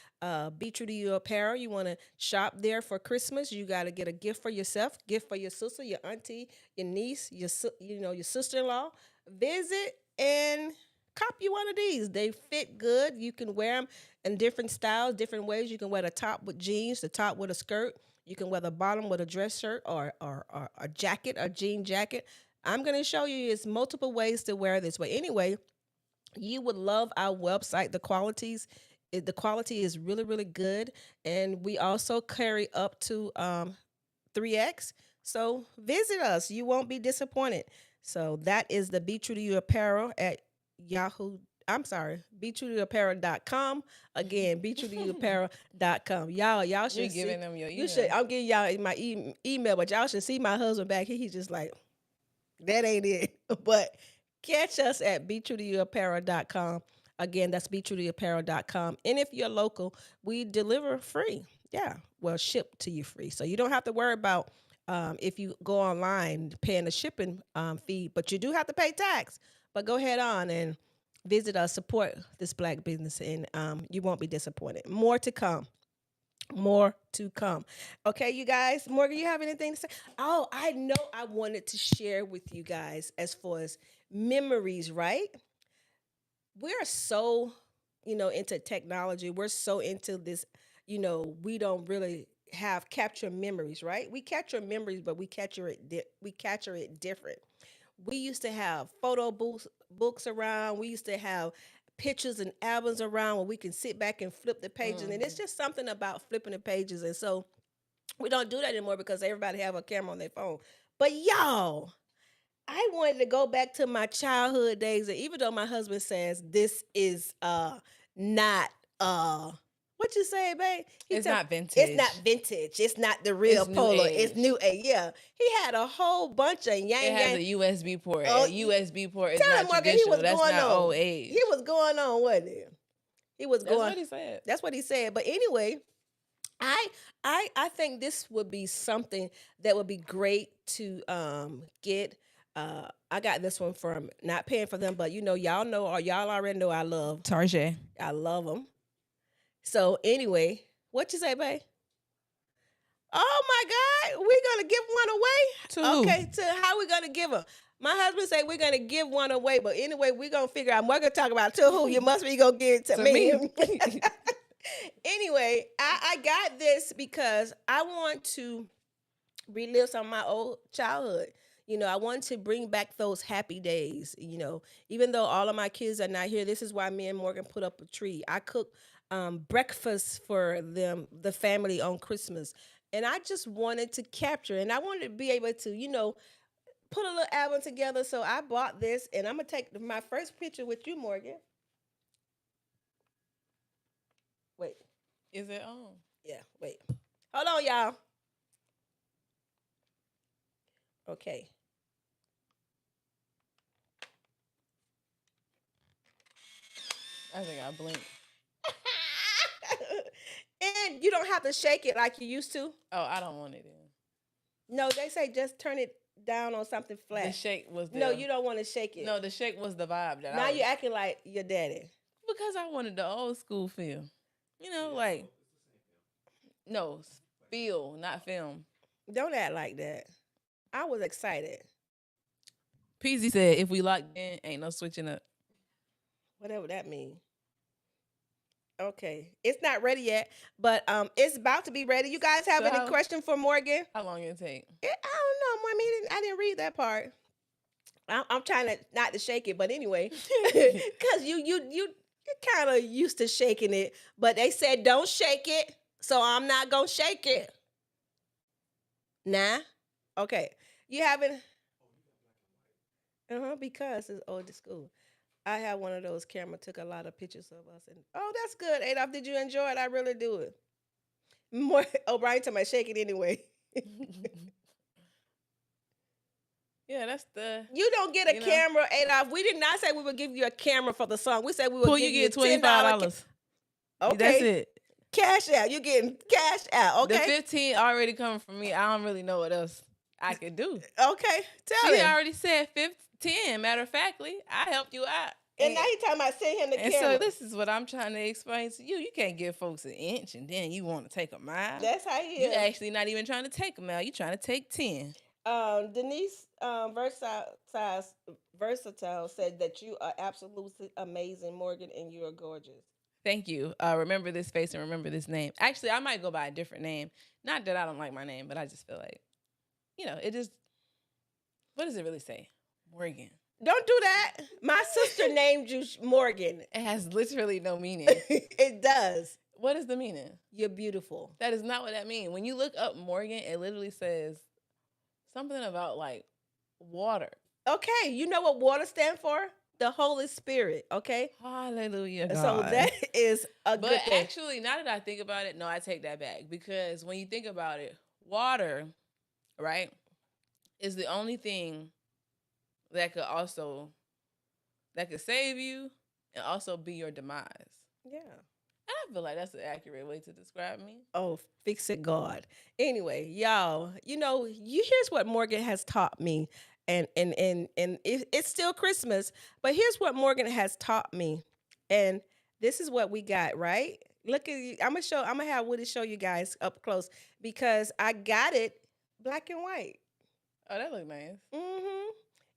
Be True to You apparel. You want to shop there for Christmas. You got to get a gift for yourself, gift for your sister, your auntie, your niece, your sister-in-law. Visit and cop you one of these. They fit good. You can wear them in different styles, different ways. You can wear the top with jeans, the top with a skirt. You can wear the bottom with a dress shirt or a jacket, a jean jacket. I'm going to show you it's multiple ways to wear this. But anyway, you would love our website. The quality is really, really good. And we also carry up to 3X. So visit us. You won't be disappointed. So that is the Be True to You apparel at Yahoo. I'm sorry, BTrue2Uapparel.com. Again, BTrue2Uapparel.com. Y'all should You're giving them your email. You should. I'm giving y'all my email, but y'all should see my husband back here. He's just like, that ain't it. But catch us at BTrue2Uapparel.com. Again, that's BTrue2Uapparel.com. And if you're local, we deliver free. Yeah, well, ship to you free. So you don't have to worry about if you go online paying a shipping fee, but you do have to pay tax. But go ahead on and visit us, support this Black business, and you won't be disappointed. More to come. More to come. Okay, you guys. Morgan, you have anything to say? Oh, I know I wanted to share with you guys as far as memories, right? We're so, into technology. We're so into this, we don't really have capture memories, right? We capture memories, but we capture it different. We used to have photo books around. We used to have pictures and albums around where we can sit back and flip the pages. And it's just something about flipping the pages. And so we don't do that anymore because everybody have a camera on their phone. But y'all, I wanted to go back to my childhood days. And even though my husband says this is not what you say, babe? It's not vintage. It's not vintage. It's not the real It's new Polo. age. It's new age. Yeah. He had a whole bunch of It has a USB port. Oh, A USB port is tell him, not Morgan, he traditional. was That's going not on. old age. He was going on, wasn't he? He was That's going. what he said. That's what he said. But anyway, I think this would be something that would be great to get. I got this one from not paying for them, but y'all know or y'all already know I love Tarjay. I love them. So anyway, what you say, babe? Oh my God, we're gonna give one away. To who? Okay, to how we gonna give them? My husband said we're gonna give one away, but anyway, we're gonna figure out. We're gonna talk about to who. You must be gonna give it to me. Anyway, I got this because I want to relive some of my old childhood. I want to bring back those happy days. Even though all of my kids are not here, this is why me and Morgan put up a tree. I cook breakfast for them, the family on Christmas. And I just wanted to capture, and I wanted to be able to, put a little album together. So I bought this, and I'm going to take my first picture with you, Morgan. Wait. Is it on? Yeah, wait. Hold on, y'all. Okay. I think I blinked. And you don't have to shake it like you used to. Oh, I don't want it in. No, they say just turn it down on something flat. The shake was the... No, you don't want to shake it. No, the shake was the vibe. Now you're acting like your daddy. Because I wanted the old school feel. Like... No, feel, not film. Don't act like that. I was excited. Peasy said, if we locked in, ain't no switching up. Whatever that means. Okay. It's not ready yet, but it's about to be ready. You guys have any question for Morgan? How long it take? I don't know. I didn't read that part. I'm trying to not to shake it, but anyway, because you kind of used to shaking it, but they said don't shake it, so I'm not gonna shake it. Nah. Okay. You haven't. Because it's old school. I have one of those cameras, took a lot of pictures of us. And that's good, Adolph. Did you enjoy it? I really do it. More O'Brien told me shake it anyway. Yeah, that's the. You don't get a You know. camera, Adolf. We did not say we would give you a camera for the song. We said we would Pull, give you you get $25. Okay, That's it. cash out. You're getting cash out. The Okay, 15 already coming from me. I don't really know what else I could do. okay. Tell She him. already said 10. Matter of factly, I helped you out. And now he talking about send him the And camera. so this is what I'm trying to explain to you. You can't give folks an inch and then you want to take a mile. That's how he You is. actually not even trying to take a mile. You trying to take 10. Denise Versatile said that you are absolutely amazing, Morgan, and you are gorgeous. Thank you. Remember this face and remember this name. Actually, I might go by a different name. Not that I don't like my name, but I just feel like, it just, what does it really say? Morgan. Don't do that. My sister named you Morgan. It has literally no meaning. It does. What is the meaning? You're beautiful. That is not what that means. When you look up Morgan, it literally says something about like water. Okay, you know what water stand for? The Holy Spirit. Okay. Hallelujah, God. So that is a But good thing. actually, now that I think about it, no, I take that back, because when you think about it, water, right, is the only thing that could save you and also be your demise. Yeah. And I feel like that's an accurate way to describe me. Oh, fix it, God. Anyway, y'all, here's what Morgan has taught me, and it's still Christmas, but here's what Morgan has taught me, and this is what we got, right? Look at you. I'm gonna have Woody show you guys up close because I got it black and white. Oh, that look nice. Mm-hmm.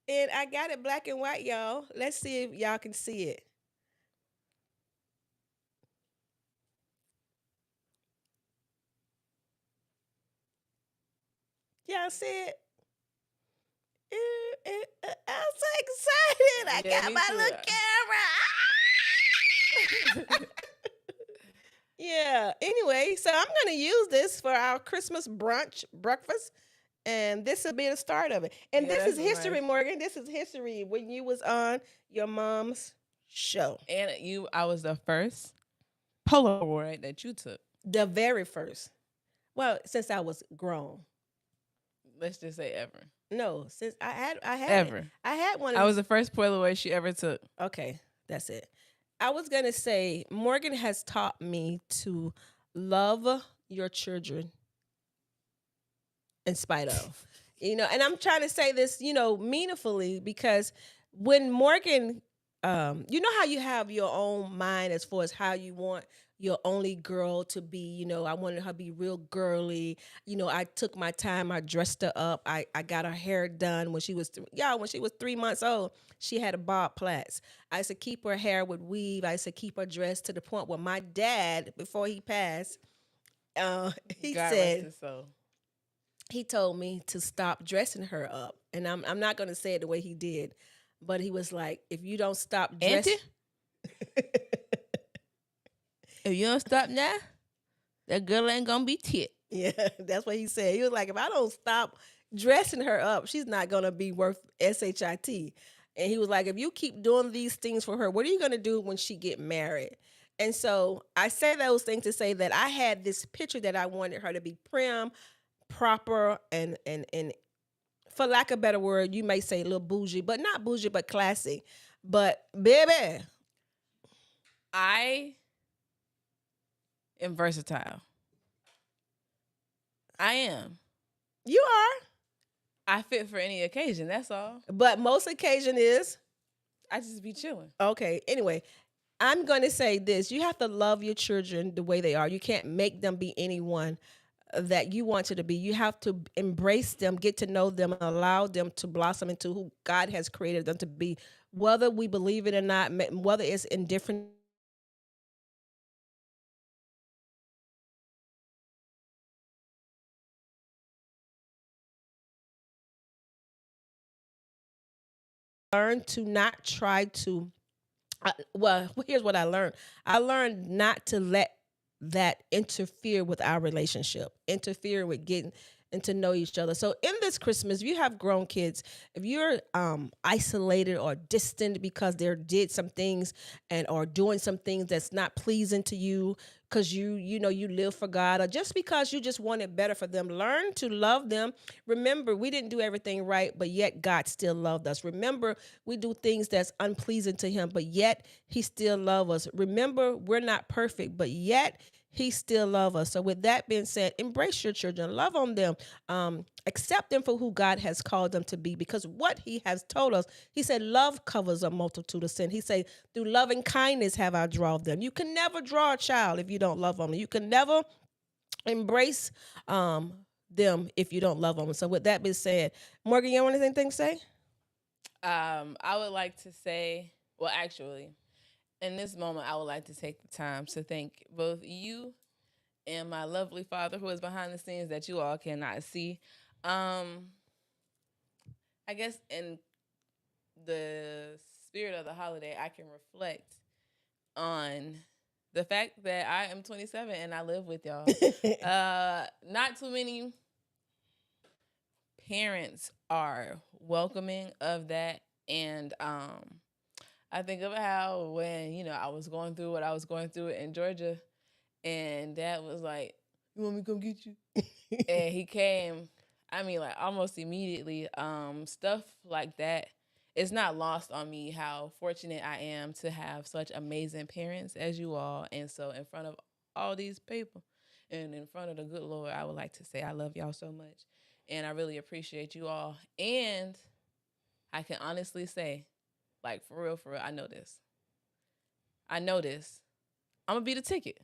And I got it black and white, y'all. Let's see if y'all can see it. Y'all see it? I'm so excited. I Yeah, got me my too. little camera. Yeah. Anyway, so I'm going to use this for our Christmas breakfast. And this will be the start of it. And Yeah, this is that's history, nice. Morgan. This is history when you was on your mom's show. And I was the first Polaroid that you took. The very first. Well, since I was grown. Let's just say ever. No, since I had Ever. I had one of I these- was the first Polaroid she ever took. Okay, that's it. I was going to say Morgan has taught me to love your children in spite of. And I'm trying to say this, meaningfully, because when Morgan, you know how you have your own mind as far as how you want your only girl to be, I wanted her to be real girly. I took my time, I dressed her up. I got her hair done when she was, when she was 3 months old, she had a bob plaits. I used to keep her hair with weave. I used to keep her dressed to the point where my dad, before he passed, he God said, rest his soul. he told me to stop dressing her up. And I'm not going to say it the way he did, but he was like, if you don't stop dressing. If you don't stop now, that girl ain't gonna be tit. Yeah, that's what he said. He was like, if I don't stop dressing her up, she's not going to be worth SHIT. And he was like, if you keep doing these things for her, what are you going to do when she get married? And so I say those things to say that I had this picture that I wanted her to be prim, proper, and for lack of a better word, you may say a little bougie, but not bougie, but classy. But baby, I am versatile. I am. you are. I fit for any occasion. That's all. But most occasion is I just be chilling. okay. Anyway, I'm going to say this. You have to love your children the way they are. You can't make them be anyone that you want to be. You have to embrace them, get to know them, and allow them to blossom into who God has created them to be, whether we believe it or not, whether it's in different learn to not try to here's what I learned not to let that interfere with our relationship, interfere with getting and to know each other. So in this Christmas, if you have grown kids, if you're isolated or distant because they did some things and or doing some things that's not pleasing to you because you live for God, or just because you just want it better for them, learn to love them. Remember, we didn't do everything right, but yet God still loved us. Remember, we do things that's unpleasing to him, but yet he still loves us. Remember, we're not perfect, but yet he still loves us. So with that being said, embrace your children, love on them, accept them for who God has called them to be, because what he has told us, he said, love covers a multitude of sin. He said, through loving kindness have I drawn them. You can never draw a child if you don't love them. You can never embrace them if you don't love them. So with that being said, Morgan, you have anything to say? I would like to say, well, actually, in this moment, I would like to take the time to thank both you and my lovely father, who is behind the scenes that you all cannot see. I guess in the spirit of the holiday, I can reflect on the fact that I am 27 and I live with y'all. Not too many parents are welcoming of that, and I think of how when I was going through what I was going through in Georgia, and Dad was like, "You want me to come get you?" And he came. I mean, like almost immediately. Stuff like that. It's not lost on me how fortunate I am to have such amazing parents as you all, and so in front of all these people, and in front of the good Lord, I would like to say I love y'all so much, and I really appreciate you all, and I can honestly say, like, for real, I know this. I'm going to be the ticket.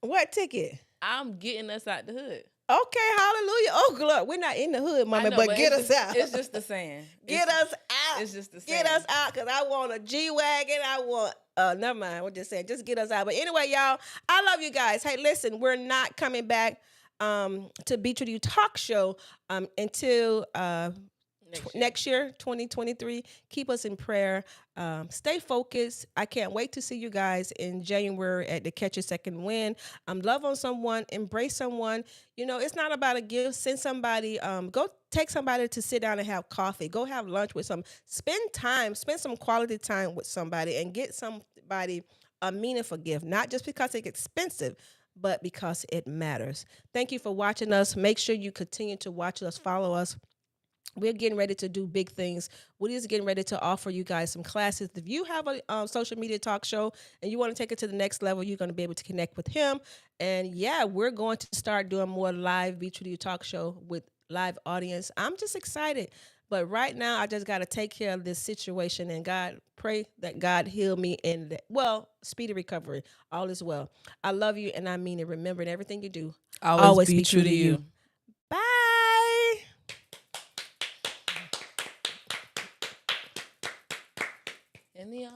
What ticket? I'm getting us out the hood. Okay, hallelujah. Oh, glory. We're not in the hood, mama, but get us out. It's just the saying. Get us out. It's just the saying. Get us out, because I want a G-Wagon. I want, never mind. We're just saying, just get us out. But anyway, y'all, I love you guys. Hey, listen, we're not coming back to BTrue2U Talk Show until next year, 2023. Keep us in prayer. Stay focused. I can't wait to see you guys in January at the Catch a Second Win. Love on someone, embrace someone. It's not about a gift. Send somebody, go take somebody to sit down and have coffee. Go have lunch with some. Spend some quality time with somebody, and get somebody a meaningful gift, not just because it's expensive, but because it matters. Thank you for watching us. Make sure you continue to watch us, follow us. We're getting ready to do big things. We're just getting ready to offer you guys some classes. If you have a social media talk show and you want to take it to the next level, you're going to be able to connect with him. And yeah, we're going to start doing more live BTrue2U Talk Show with live audience. I'm just excited. But right now, I just got to take care of this situation, and pray that God heal me in speedy recovery. All is well. I love you, and I mean it. Remember, in everything you do, Always be true to you. Bye. In the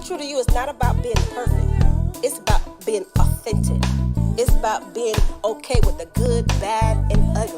BTrue2U is not about being perfect. It's about being authentic. It's about being okay with the good, bad, and ugly.